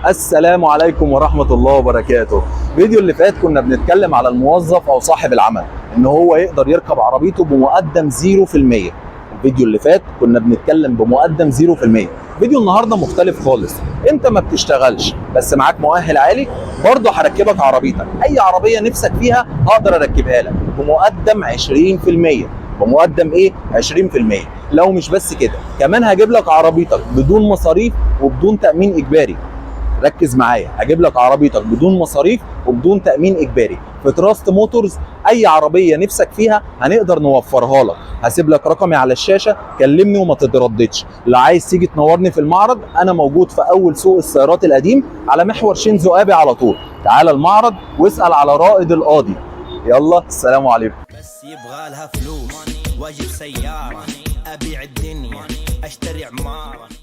السلام عليكم ورحمة الله وبركاته. الفيديو اللي فات كنا بنتكلم على الموظف أو صاحب العمل إن هو يقدر يركب عربيته بمقدم 0%. الفيديو اللي فات كنا بنتكلم بمقدم 0%. فيديو النهارده مختلف خالص. انت ما بتشتغلش بس معاك مؤهل عالي، برضه هركبك عربيتك، اي عربيه نفسك فيها هقدر اركبها لك بمقدم 20%. بمقدم ايه؟ 20%. لو مش بس كده، كمان هجيب لك عربيتك بدون مصاريف وبدون تامين اجباري. ركز معايا، هجيب لك عربيتك بدون مصاريف وبدون تامين اجباري في تراست موتورز. اي عربيه نفسك فيها هنقدر نوفرها لك. هسيب لك رقمي على الشاشه، كلمني وما تترددش. لو عايز تيجي تنورني في المعرض، انا موجود في اول سوق السيارات القديم على محور شينزو ابي على طول. تعال المعرض واسال على رائد القاضي. يلا السلام عليكم. بس يبغى لها فلوس واجيب سيارة، ابيع الدنيا اشتري عمارة.